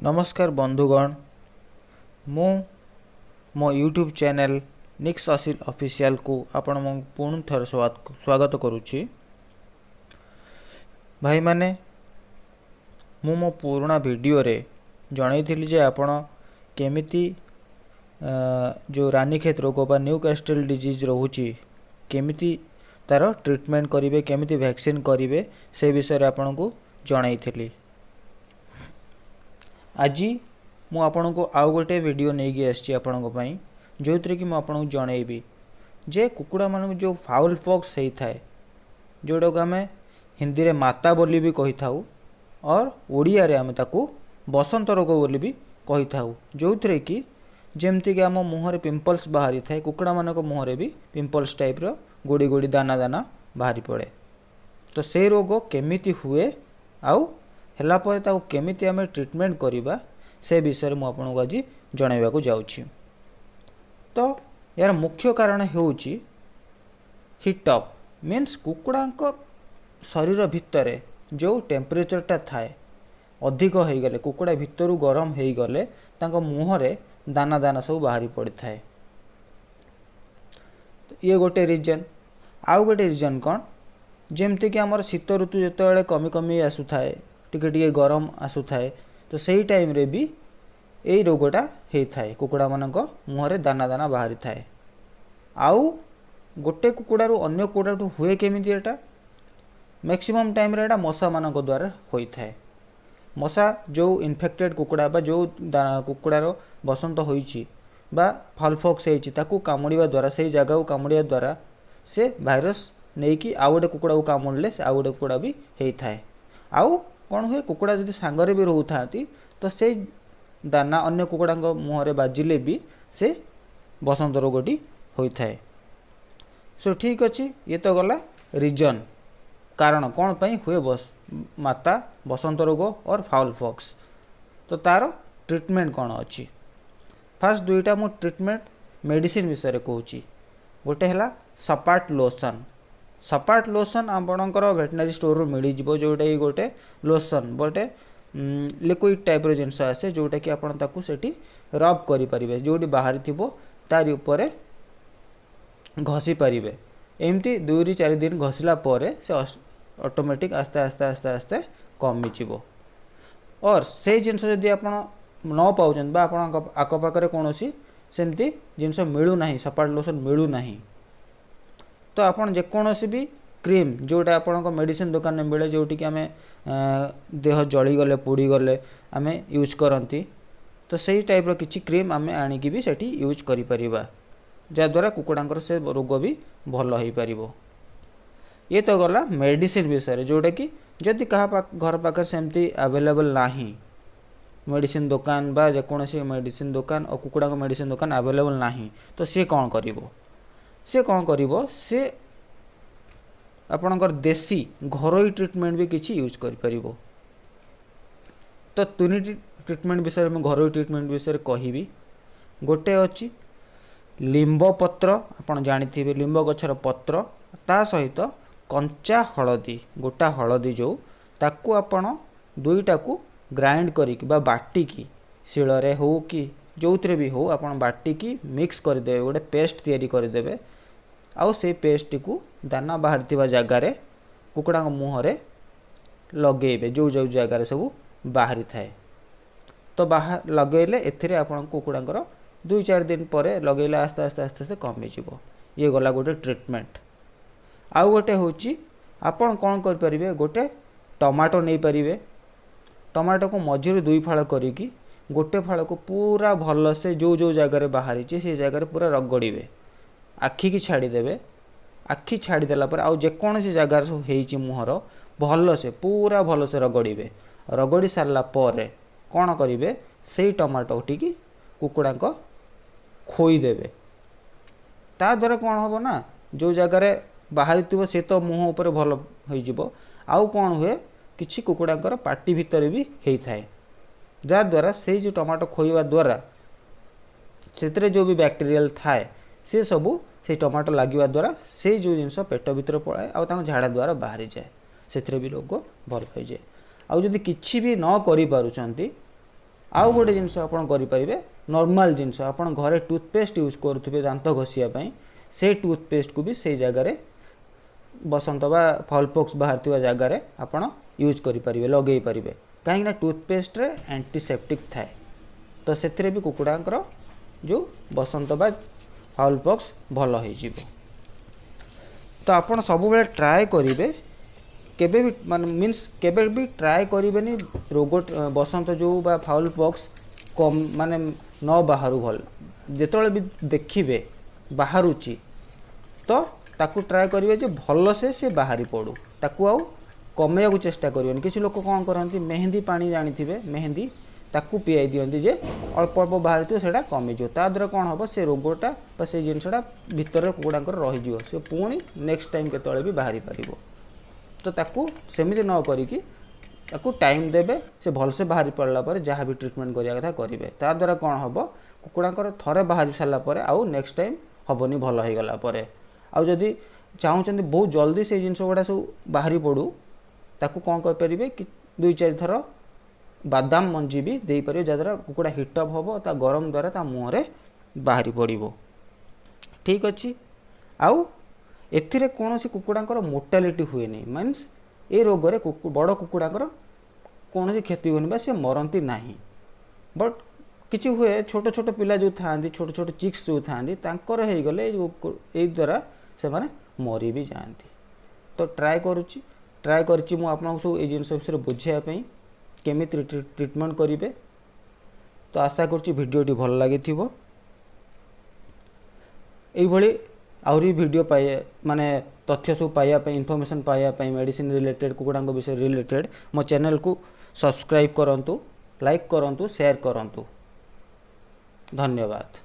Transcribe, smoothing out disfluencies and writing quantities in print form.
नमस्कार बंधुगण, मु मो यूट्यूब चैनल निक्स असिल ऑफिशियल को आपण पुणी थर स्वागत करुच्ची। भाई माने मु मो पुराना वीडियो रे जनईली जे आपण केमिति जो रानीखेत रोग बा न्यू कैस्टल डिजीज रोची केमिति तार ट्रीटमेंट करिवे, केमिति वैक्सीन करिवे से विषय रे आपण को जनईली। आज मु आपण को आउ गोटे वीडियो नहीं आसी आपण जो थी कि मुझे जनईबी जे कुकुड़ा मान जो फाउल पॉक्स होता है जोटा को आम हिंदी रे माता बोली भी कही था और ओडिया रे आम ताकू बसंत रोग बोली भी कही था, जो थी कि जमती कि आम मुहर पिंपल्स बाहरी थाए कुकुड़ा मान मुहर भी पिंपल्स टाइप रो गोड़ी गोड़ी दाना दाना बाहरी पड़े। तो से रोग केमिति हुए आउ ହେଲା ପରେ ତାକୁ କେମିତି ଆମେ ଟ୍ରିଟମେଣ୍ଟ କରିବା ସେ ବିଷୟରେ ମୁଁ ଆପଣଙ୍କୁ ଆଜି ଜଣାଇବାକୁ ଯାଉଛି। ତ यार मुख्य कारण ହେଉଛି ହିଟ୍ ଅପ୍ मीन्स କୁକୁଡ଼ାଙ୍କ ଶରୀର ଭିତରେ ଯେଉଁ ଟେମ୍ପରେଚରଟା ଥାଏ ଅଧିକ ହେଇଗଲେ କୁକୁଡ଼ା ଭିତରୁ ଗରମ ହେଇଗଲେ ତାଙ୍କ ମୁହଁରେ ଦାନା ଦାନା ସବୁ ବାହାରି ପଡ଼ିଥାଏ। ଇଏ ଗୋଟେ ରିଜନ୍। ଆଉ ଗୋଟେ ରିଜନ୍ କ'ଣ, ଯେମିତିକି ଆମର ଶୀତ ଋତୁ ଯେତେବେଳେ କମି କମି ଆସୁଥାଏ टिके टिके गरम आसुए तो सही टाइम रे भी यही रोगटा होता है कुकुड़ा मानक मुहर दाना दाना बाहरी थाए। आउ गोटे कुकुड़ारू अन्य कुकुड़ा हुए केमिति एटा मैक्सिमम टाइम रे एटा मशा मानक द्वारा होता है। मशा जो इन्फेक्टेड कुकुड़ा बा जो कुकुड़ार बसंत होइछि बा फॉलपॉक्स होइछि ताकू कामुड़िबा द्वारा से जगह को कामुड़िया द्वारा से भाइरस नहीं कि आउ गोटे कुकुड़ा को कामुड़ले से आउ गोटे कुकुड़ा भी होता है। आउ कौन हुए कुकुड़ा जदि सांगरे भी रोता तो से दाना अन्य कुकुड़ा मुहर बाजिले भी से बसंत रोगटी होता है। सो ठीक अच्छे, ये तो गला रीजन कारण कौन पाई हुए माता बसंत रोग और फाउल पॉक्स। तो तार ट्रीटमेंट कौन अच्छी, फास्ट दुईटा मु ट्रीटमेंट मेडिसिन विषय कहूँ। गोटे है सपाट लोशन। सपाट लोशन आपणकर वेटनरी स्टोर रू मिल जाव जोटा कि गोटे लोशन गोटे लिक्विड टाइप रो जिनस आसे जोटा कि आपन ताकू सेठी रब करि परिबे जोटी बाहरी थिबो तारि ऊपर घसी परिबे। एमती 2 ରୁ 4 दिन घसला परे से ऑटोमेटिक आस्ते आस्ते आस्ते आस्ते कमी जीवो। और से जिनस जदि आपन न पाउछन बा आपन आक पाकरे कोनोसी सेमती जिनस मिलू नाही सपाट लोशन मिलू नाही तो आपन जेकोसी भी क्रीम जोटा आपन मेडिसिन दुकान में मिले जोटी कि आम देह जली गले पोड़ी गले आम यूज करती तो सही टाइप रो किछि क्रीम आम आनिकी भी सेठी यूज करि परिबा जद्वारा कुकुड़ांकर से रोग भी भल हो पारिबो। ये तो गला मेडिसिन विषय जोटा कि जदि कहा घर पाखे सेमती अवेलेबल नाही मेडिसिन दुकान बा जेकोसी मेडिसिन दुकान और कुकुड़ा मेडिसिन दुकान अवेलेबल नाही तो सी कौन करिवो, से कौन करिवो से आपणकर देसी घरोई ट्रीटमेंट भी किसी यूज करि परिबो। तो तीन ट्रीटमेंट विषय में घरोई ट्रीटमेंट विषय कहिबी। गोटे अच्छी लिंब पत्र, आपन जानिथिबे लिंब गछर पत्र ता सहित कंचा हलदी गोटा हलदी जो ताकू आपन दुईटा को ग्राइंड करिक बा बाटिकी शिଳରେ हो कि जो थे भी हो आपन बाटिकी मिक्स करदे गोटे पेस्ट तैयारी करदे आउ से पेस्ट को दाना बाहरी जगार कुकुड़ा मुहर लगेबे जो जो जगार सब बाहरी थाए तो बाहर लगेले एथिरे आपन कुकुड़ांकर 2-4 दिन पर लगेले आस्ते आस्ते आस्ते आस्ते कमी जीवो। ये गला गोटे ट्रीटमेंट। आउ गोटे होची आपन कौन कर परिबे, गोटे टमाटो नहीं परिबे, टमाटो को मझिरु 2 फाळ करिकी गोटे फाळ को पूरा भल से जो जो जगार बाहरी से जगार पूरा रगड़े आखि की छाड़ीदेवे। आखि छाड़ीदेला पर आउ जेकोसी जगार सब होइछि मुहर भल से पूरा भल से रगड़े रगड़ी सारला पर कौन करिवे से टमाटो टी कुकुड़ा खोईदेवे। ता द्वारा कौन हम ना जो जगार बाहरी थी से तो मुह उपर भल हो आउ कौन हुए किछि कुकुड़ांकर पाटी भितर भी होता है जद्वारा से जो टमाटो खोईवा द्वारा से जो भी बैक्टेरियल थाए से सबू से टमाटो लगे द्वारा से जो जिनस पेट भीतर पलाए आउ झाड़ा द्वारा बाहरी जाए से भी रोग भल हो जाए। आउ जदि किछि भी न करि पारुचंती आउ गोटे जिनस आपण करें नॉर्मल जिनस आपण घरे टूथपेस्ट यूज करुवे दांत घषिया से टूथपेस्ट को भी से जगार बसंत बा फॉलपॉक्स बाहर जगार आपण यूज करें लगे पारे कहीं टूथपेस्ट रे एंटीसेप्टिक थाए तो से भी कुकुड़ांकर जो बसंत बा फॉलपॉक्स भल हो। तो आपण सब बेले ट्राए करेंगे केबे भी मान मीन्स केबे भी ट्राए करें रोग बसंत जो बा फाउलपॉक्स कम माने न बाहर भल जिते भी देखिए बाहरुची तो ताकू ट्राए करेंगे जो भल से बाहरी पड़ू ताकू आउ कमे को चेष्टा करें। किसी लोक कौन करती मेहंदी पानी जानी मेहंदी ताकू पियाई दियंती जे अल्प अल्प बाहर थो से कमिज द्वारा कौन हम से रोगटा से जिनसा भितर कुकुड़ांकर रही से पुणी नेक्स्ट टाइम केतले भी बाहरी पार तो ताकू सेमिति न करिकी ताकू टाइम देबे से भल से बाहरी पड़ला पर जहाँ भी ट्रीटमेंट करिया कथा करेंगे ता द्वारा कौन हम कुकुड़ांकर थरे बाहरी सारा पर आउ नेक्स्ट टाइम हेनी भल हो गला आउ जदि चाहूँ बहुत जल्दी से जिनस गुड़ा सब बाहरी पड़ू ताकू कौन करें कि 2-4 थर बादाम मंजी भी दे पारे जहाँद्वारा कुकुड़ा हिटअप हम ता गरम द्वारा ता मुहरे बाहरी पड़ो। ठीक अच्छे आउ एथिरे कौन सी कुकुड़ांकर मोर्टालिटी हुए नहीं मीन्स ए रोग बड़ कुकुड़ांकर कौन सी क्षति हुए सी मरती ना बट किसी हुए छोट छोट पिला जो था छोट छोट चिक्स जो था हो गले द्वारा से माने मरी भी जाती। तो ट्राए करुच्ची ट्राए करची मु आपन सब ए जिनस विषय बुझाइवाई केमी ट्रीटमेंट करेंगे। तो आशा करुच्ची वीडियोटी भल लगी यही आहरी वीडियो पाए माने तथ्य सब पाइबापी इनफॉरमेशन पाइबापी मेडिसिन रिलेटेड कुकुड़ा विषय रिलेटेड मो चैनल को सब्सक्राइब करंतु लाइक करंतु शेयर करंतु। धन्यवाद।